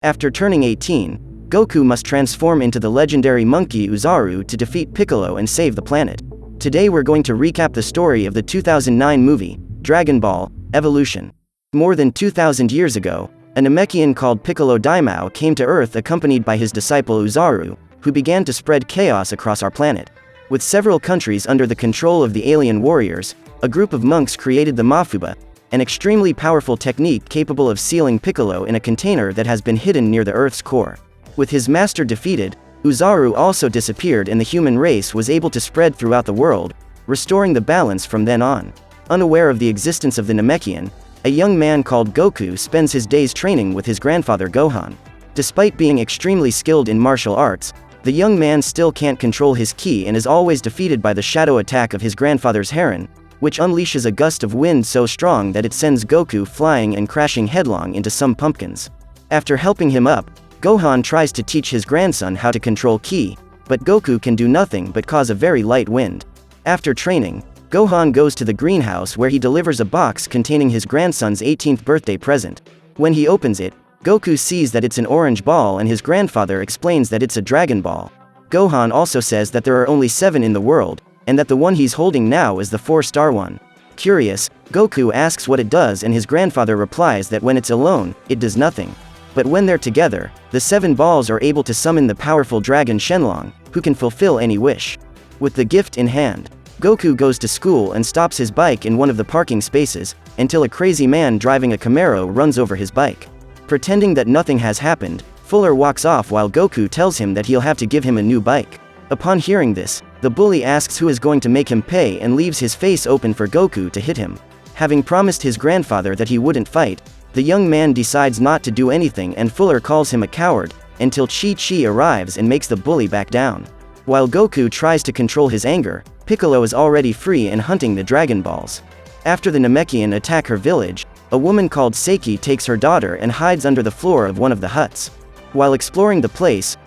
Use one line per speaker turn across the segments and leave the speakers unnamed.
After turning 18, Goku must transform into the legendary monkey Uzaru to defeat Piccolo and save the planet. Today we're going to recap the story of the 2009 movie, Dragon Ball: Evolution. More than 2,000 years ago, a Namekian called Piccolo Daimao came to Earth accompanied by his disciple Uzaru, who began to spread chaos across our planet. With several countries under the control of the alien warriors, a group of monks created the Mafuba, an extremely powerful technique capable of sealing Piccolo in a container that has been hidden near the Earth's core. With his master defeated, Uzaru also disappeared and the human race was able to spread throughout the world, restoring the balance from then on. Unaware of the existence of the Namekian, a young man called Goku spends his days training with his grandfather Gohan. Despite being extremely skilled in martial arts, the young man still can't control his ki and is always defeated by the shadow attack of his grandfather's heron, which unleashes a gust of wind so strong that it sends Goku flying and crashing headlong into some pumpkins. After helping him up, Gohan tries to teach his grandson how to control ki, but Goku can do nothing but cause a very light wind. After training, Gohan goes to the greenhouse where he delivers a box containing his grandson's 18th birthday present. When he opens it, Goku sees that it's an orange ball and his grandfather explains that it's a Dragon Ball. Gohan also says that there are only 7 in the world, and that the one he's holding now is the 4-star one. Curious, Goku asks what it does and his grandfather replies that when it's alone, it does nothing. But when they're together, the 7 balls are able to summon the powerful dragon Shenlong, who can fulfill any wish. With the gift in hand, Goku goes to school and stops his bike in one of the parking spaces, until a crazy man driving a Camaro runs over his bike. Pretending that nothing has happened, Fuller walks off while Goku tells him that he'll have to give him a new bike. Upon hearing this, the bully asks who is going to make him pay and leaves his face open for Goku to hit him. Having promised his grandfather that he wouldn't fight, the young man decides not to do anything and Fuller calls him a coward, until Chi-Chi arrives and makes the bully back down. While Goku tries to control his anger, Piccolo is already free and hunting the Dragon Balls. After the Namekian attack her village, a woman called Seiki takes her daughter and hides under the floor of one of the huts. While exploring the place,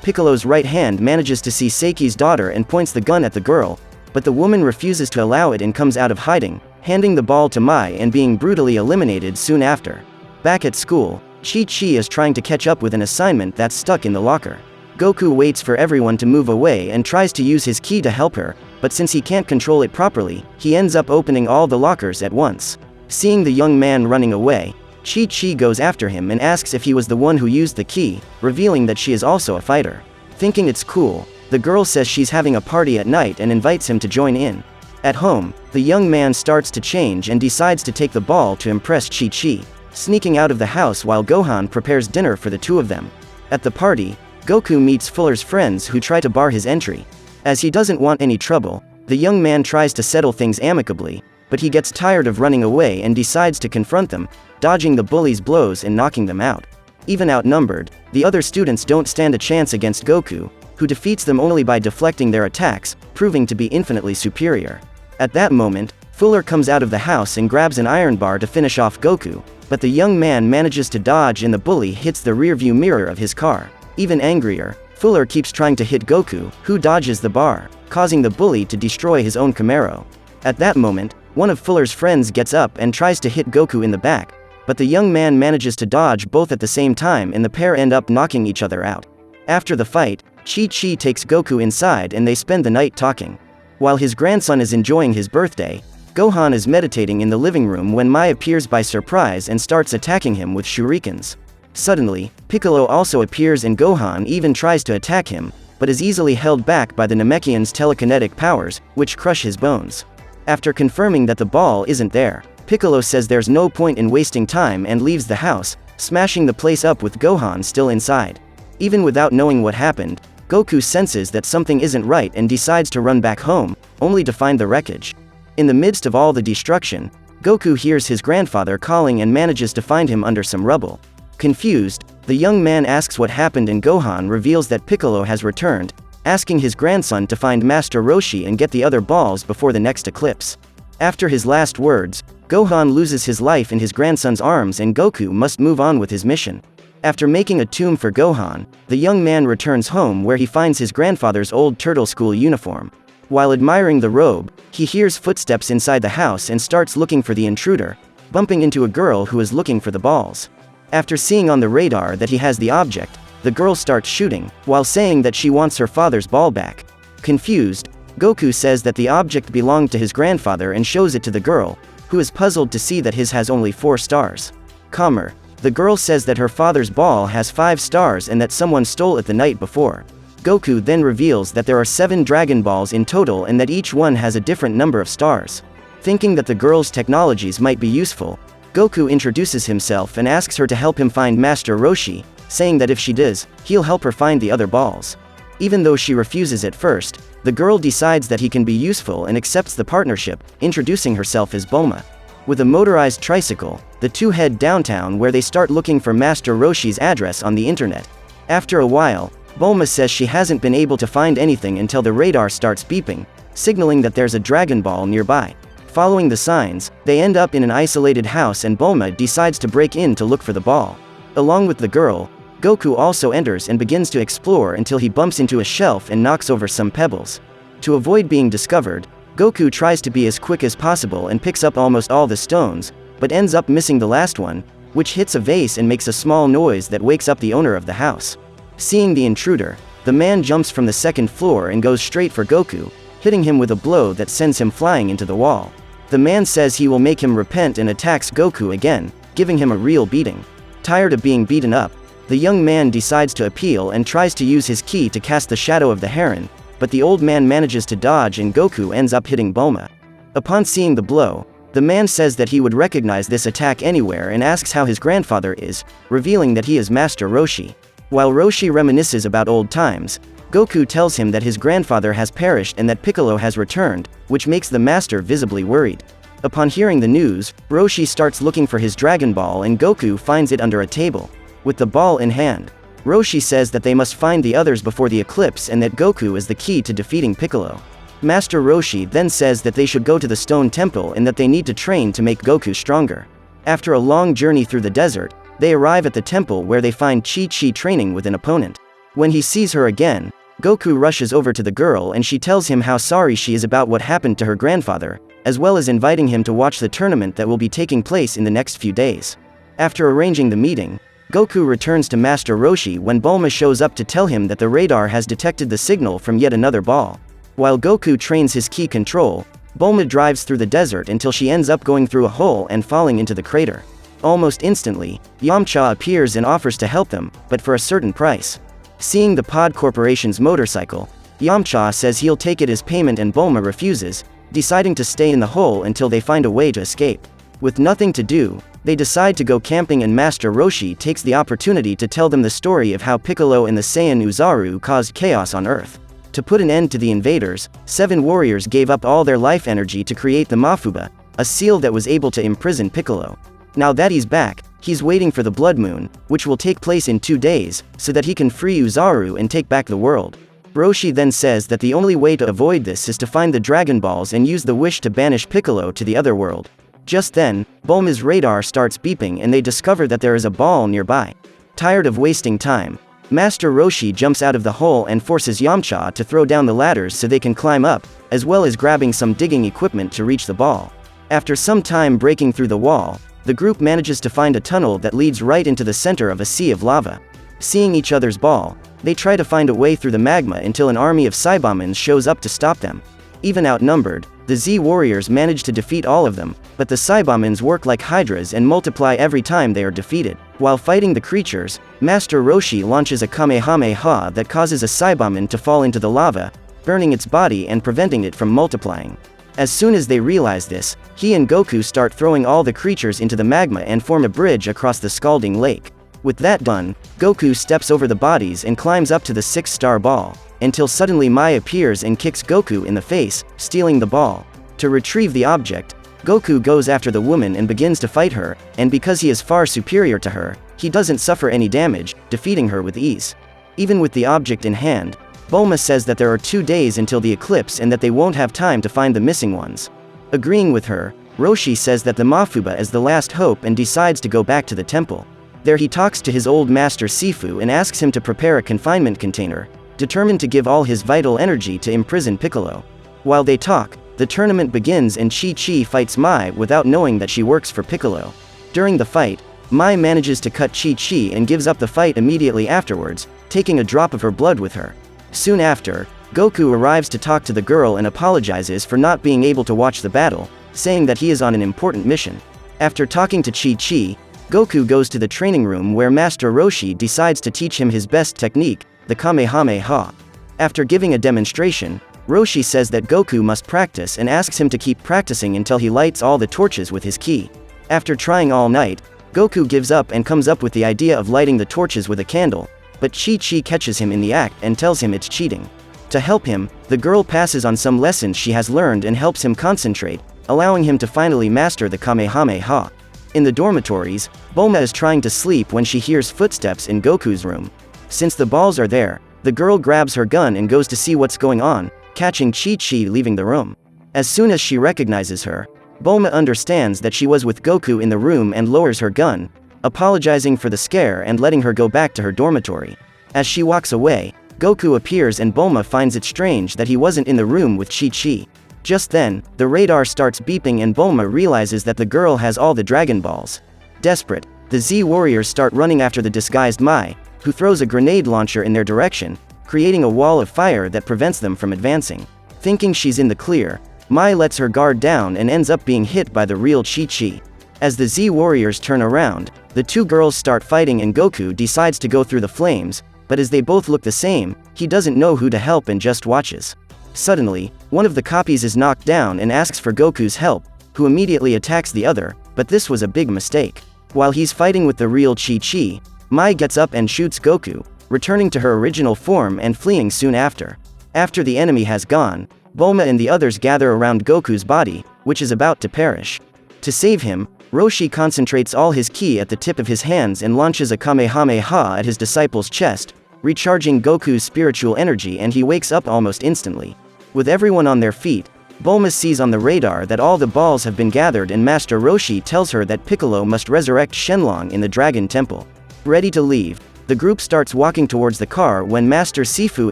Piccolo's right hand manages to see Seiki's daughter and points the gun at the girl, but the woman refuses to allow it and comes out of hiding, handing the ball to Mai and being brutally eliminated soon after. Back at school, Chi-Chi is trying to catch up with an assignment that's stuck in the locker. Goku waits for everyone to move away and tries to use his ki to help her, but since he can't control it properly, he ends up opening all the lockers at once. Seeing the young man running away, Chi-Chi goes after him and asks if he was the one who used the ki, revealing that she is also a fighter. Thinking it's cool, the girl says she's having a party at night and invites him to join in. At home, the young man starts to change and decides to take the ball to impress Chi-Chi, sneaking out of the house while Gohan prepares dinner for the two of them. At the party, Goku meets Fuller's friends who try to bar his entry. As he doesn't want any trouble, the young man tries to settle things amicably, but he gets tired of running away and decides to confront them, dodging the bullies' blows and knocking them out. Even outnumbered, the other students don't stand a chance against Goku, who defeats them only by deflecting their attacks, proving to be infinitely superior. At that moment, Fuller comes out of the house and grabs an iron bar to finish off Goku, but the young man manages to dodge and the bully hits the rearview mirror of his car. Even angrier, Fuller keeps trying to hit Goku, who dodges the bar, causing the bully to destroy his own Camaro. At that moment, one of Fuller's friends gets up and tries to hit Goku in the back, but the young man manages to dodge both at the same time and the pair end up knocking each other out. After the fight, Chi-Chi takes Goku inside and they spend the night talking. While his grandson is enjoying his birthday, Gohan is meditating in the living room when Mai appears by surprise and starts attacking him with shurikens. Suddenly, Piccolo also appears and Gohan even tries to attack him, but is easily held back by the Namekian's telekinetic powers, which crush his bones. After confirming that the ball isn't there, Piccolo says there's no point in wasting time and leaves the house, smashing the place up with Gohan still inside. Even without knowing what happened, Goku senses that something isn't right and decides to run back home, only to find the wreckage. In the midst of all the destruction, Goku hears his grandfather calling and manages to find him under some rubble. Confused, the young man asks what happened and Gohan reveals that Piccolo has returned, asking his grandson to find Master Roshi and get the other balls before the next eclipse. After his last words, Gohan loses his life in his grandson's arms and Goku must move on with his mission. After making a tomb for Gohan, the young man returns home where he finds his grandfather's old turtle school uniform. While admiring the robe, he hears footsteps inside the house and starts looking for the intruder, bumping into a girl who is looking for the balls. After seeing on the radar that he has the object, the girl starts shooting, while saying that she wants her father's ball back. Confused, Goku says that the object belonged to his grandfather and shows it to the girl, who is puzzled to see that his has only 4 stars. Calmer, the girl says that her father's ball has 5 stars and that someone stole it the night before. Goku then reveals that there are 7 Dragon Balls in total and that each one has a different number of stars. Thinking that the girl's technologies might be useful, Goku introduces himself and asks her to help him find Master Roshi, saying that if she does, he'll help her find the other balls. Even though she refuses at first, the girl decides that he can be useful and accepts the partnership, introducing herself as Bulma. With a motorized tricycle, the two head downtown where they start looking for Master Roshi's address on the internet. After a while, Bulma says she hasn't been able to find anything until the radar starts beeping, signaling that there's a Dragon Ball nearby. Following the signs, they end up in an isolated house and Bulma decides to break in to look for the ball. Along with the girl, Goku also enters and begins to explore until he bumps into a shelf and knocks over some pebbles. To avoid being discovered, Goku tries to be as quick as possible and picks up almost all the stones, but ends up missing the last one, which hits a vase and makes a small noise that wakes up the owner of the house. Seeing the intruder, the man jumps from the 2nd floor and goes straight for Goku, hitting him with a blow that sends him flying into the wall. The man says he will make him repent and attacks Goku again, giving him a real beating. Tired of being beaten up, the young man decides to appeal and tries to use his ki to cast the Shadow of the Heron, but the old man manages to dodge and Goku ends up hitting Bulma. Upon seeing the blow, the man says that he would recognize this attack anywhere and asks how his grandfather is, revealing that he is Master Roshi. While Roshi reminisces about old times, Goku tells him that his grandfather has perished and that Piccolo has returned, which makes the master visibly worried. Upon hearing the news, Roshi starts looking for his Dragon Ball and Goku finds it under a table. With the ball in hand, Roshi says that they must find the others before the eclipse and that Goku is the key to defeating Piccolo. Master Roshi then says that they should go to the Stone Temple and that they need to train to make Goku stronger. After a long journey through the desert, they arrive at the temple where they find Chi-Chi training with an opponent. When he sees her again, Goku rushes over to the girl and she tells him how sorry she is about what happened to her grandfather, as well as inviting him to watch the tournament that will be taking place in the next few days. After arranging the meeting, Goku returns to Master Roshi when Bulma shows up to tell him that the radar has detected the signal from yet another ball. While Goku trains his ki control, Bulma drives through the desert until she ends up going through a hole and falling into the crater. Almost instantly, Yamcha appears and offers to help them, but for a certain price. Seeing the Pod Corporation's motorcycle, Yamcha says he'll take it as payment and Bulma refuses, deciding to stay in the hole until they find a way to escape. With nothing to do, they decide to go camping and Master Roshi takes the opportunity to tell them the story of how Piccolo and the Saiyan Uzaru caused chaos on Earth. To put an end to the invaders, 7 warriors gave up all their life energy to create the Mafuba, a seal that was able to imprison Piccolo. Now that he's back, he's waiting for the Blood Moon, which will take place in 2 days, so that he can free Uzaru and take back the world. Roshi then says that the only way to avoid this is to find the Dragon Balls and use the wish to banish Piccolo to the other world. Just then, Bulma's radar starts beeping and they discover that there is a ball nearby. Tired of wasting time, Master Roshi jumps out of the hole and forces Yamcha to throw down the ladders so they can climb up, as well as grabbing some digging equipment to reach the ball. After some time breaking through the wall, the group manages to find a tunnel that leads right into the center of a sea of lava. Seeing each other's ball, they try to find a way through the magma until an army of Saibamins shows up to stop them. Even outnumbered, the Z warriors manage to defeat all of them, but the Saibamins work like hydras and multiply every time they are defeated. While fighting the creatures, Master Roshi launches a Kamehameha that causes a Saibamin to fall into the lava, burning its body and preventing it from multiplying. As soon as they realize this, he and Goku start throwing all the creatures into the magma and form a bridge across the scalding lake. With that done, Goku steps over the bodies and climbs up to the 6-star ball, until suddenly Mai appears and kicks Goku in the face, stealing the ball. To retrieve the object, Goku goes after the woman and begins to fight her, and because he is far superior to her, he doesn't suffer any damage, defeating her with ease. Even with the object in hand, Bulma says that there are 2 days until the eclipse and that they won't have time to find the missing ones. Agreeing with her, Roshi says that the Mafuba is the last hope and decides to go back to the temple. There he talks to his old master Sifu and asks him to prepare a confinement container, determined to give all his vital energy to imprison Piccolo. While they talk, the tournament begins and Chi-Chi fights Mai without knowing that she works for Piccolo. During the fight, Mai manages to cut Chi-Chi and gives up the fight immediately afterwards, taking a drop of her blood with her. Soon after, Goku arrives to talk to the girl and apologizes for not being able to watch the battle, saying that he is on an important mission. After talking to Chi-Chi, Goku goes to the training room where Master Roshi decides to teach him his best technique, the Kamehameha. After giving a demonstration, Roshi says that Goku must practice and asks him to keep practicing until he lights all the torches with his ki. After trying all night, Goku gives up and comes up with the idea of lighting the torches with a candle, but Chi-Chi catches him in the act and tells him it's cheating. To help him, the girl passes on some lessons she has learned and helps him concentrate, allowing him to finally master the Kamehameha. In the dormitories, Bulma is trying to sleep when she hears footsteps in Goku's room. Since the balls are there, the girl grabs her gun and goes to see what's going on, catching Chi-Chi leaving the room. As soon as she recognizes her, Bulma understands that she was with Goku in the room and lowers her gun, apologizing for the scare and letting her go back to her dormitory. As she walks away, Goku appears and Bulma finds it strange that he wasn't in the room with Chi-Chi. Just then, the radar starts beeping and Bulma realizes that the girl has all the Dragon Balls. Desperate, the Z warriors start running after the disguised Mai, who throws a grenade launcher in their direction, creating a wall of fire that prevents them from advancing. Thinking she's in the clear, Mai lets her guard down and ends up being hit by the real Chi-Chi. As the Z warriors turn around, the two girls start fighting and Goku decides to go through the flames, but as they both look the same, he doesn't know who to help and just watches. Suddenly, one of the copies is knocked down and asks for Goku's help, who immediately attacks the other, but this was a big mistake. While he's fighting with the real Chi-Chi, Mai gets up and shoots Goku, returning to her original form and fleeing soon after. After the enemy has gone, Bulma and the others gather around Goku's body, which is about to perish. To save him, Roshi concentrates all his ki at the tip of his hands and launches a Kamehameha at his disciple's chest, recharging Goku's spiritual energy, and he wakes up almost instantly. With everyone on their feet, Bulma sees on the radar that all the balls have been gathered and Master Roshi tells her that Piccolo must resurrect Shenlong in the Dragon Temple. Ready to leave, the group starts walking towards the car when Master Sifu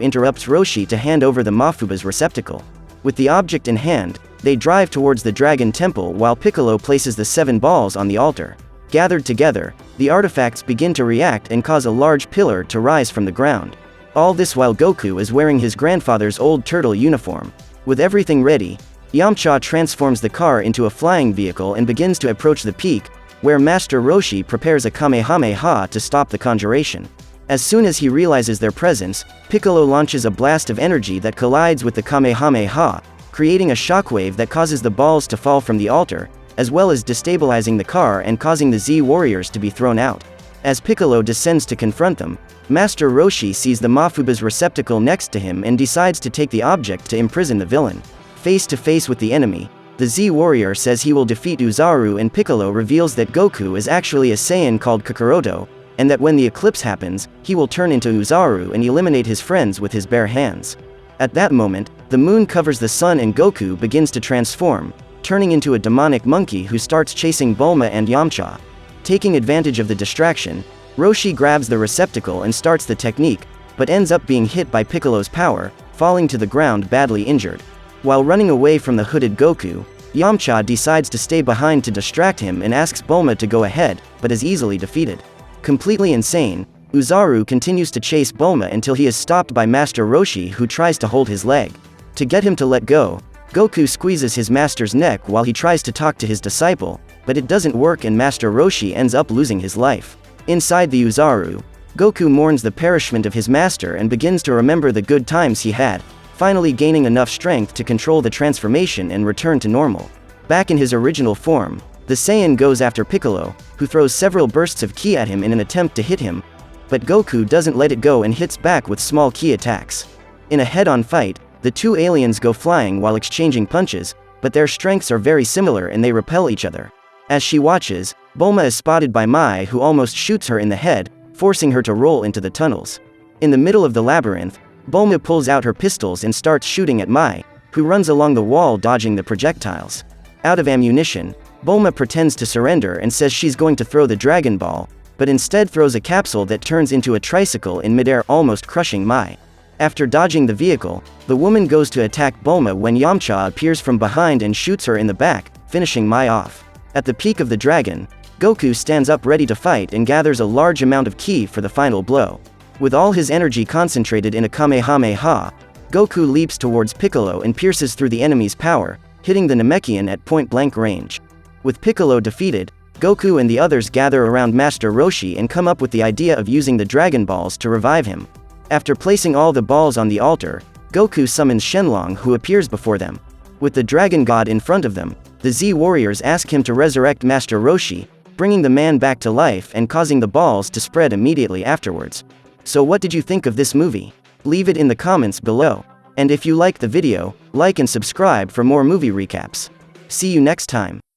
interrupts Roshi to hand over the Mafuba's receptacle. With the object in hand, they drive towards the Dragon Temple while Piccolo places the 7 balls on the altar. Gathered together, the artifacts begin to react and cause a large pillar to rise from the ground. All this while Goku is wearing his grandfather's old turtle uniform. With everything ready, Yamcha transforms the car into a flying vehicle and begins to approach the peak, where Master Roshi prepares a Kamehameha to stop the conjuration. As soon as he realizes their presence, Piccolo launches a blast of energy that collides with the Kamehameha, creating a shockwave that causes the balls to fall from the altar, as well as destabilizing the car and causing the Z warriors to be thrown out. As Piccolo descends to confront them, Master Roshi sees the Mafuba's receptacle next to him and decides to take the object to imprison the villain. Face to face with the enemy, the Z warrior says he will defeat Uzaru, and Piccolo reveals that Goku is actually a Saiyan called Kakaroto, and that when the eclipse happens, he will turn into Uzaru and eliminate his friends with his bare hands. At that moment, the moon covers the sun and Goku begins to transform, turning into a demonic monkey who starts chasing Bulma and Yamcha. Taking advantage of the distraction, Roshi grabs the receptacle and starts the technique, but ends up being hit by Piccolo's power, falling to the ground badly injured. While running away from the hooded Goku, Yamcha decides to stay behind to distract him and asks Bulma to go ahead, but is easily defeated. Completely insane, Uzaru continues to chase Bulma until he is stopped by Master Roshi, who tries to hold his leg. To get him to let go, Goku squeezes his master's neck while he tries to talk to his disciple, but it doesn't work and Master Roshi ends up losing his life. Inside the Uzaru, Goku mourns the perishment of his master and begins to remember the good times he had, finally gaining enough strength to control the transformation and return to normal. Back in his original form, the Saiyan goes after Piccolo, who throws several bursts of ki at him in an attempt to hit him, but Goku doesn't let it go and hits back with small ki attacks. In a head-on fight, the two aliens go flying while exchanging punches, but their strengths are very similar and they repel each other. As she watches, Bulma is spotted by Mai, who almost shoots her in the head, forcing her to roll into the tunnels. In the middle of the labyrinth, Bulma pulls out her pistols and starts shooting at Mai, who runs along the wall dodging the projectiles. Out of ammunition, Bulma pretends to surrender and says she's going to throw the Dragon Ball, but instead throws a capsule that turns into a tricycle in midair, almost crushing Mai. After dodging the vehicle, the woman goes to attack Bulma when Yamcha appears from behind and shoots her in the back, finishing Mai off. At the peak of the dragon, Goku stands up ready to fight and gathers a large amount of ki for the final blow. With all his energy concentrated in a Kamehameha, Goku leaps towards Piccolo and pierces through the enemy's power, hitting the Namekian at point-blank range. With Piccolo defeated, Goku and the others gather around Master Roshi and come up with the idea of using the Dragon Balls to revive him. After placing all the balls on the altar, Goku summons Shenlong, who appears before them. With the Dragon God in front of them, the Z warriors ask him to resurrect Master Roshi, bringing the man back to life and causing the balls to spread immediately afterwards. So what did you think of this movie? Leave it in the comments below. And if you liked the video, like and subscribe for more movie recaps. See you next time.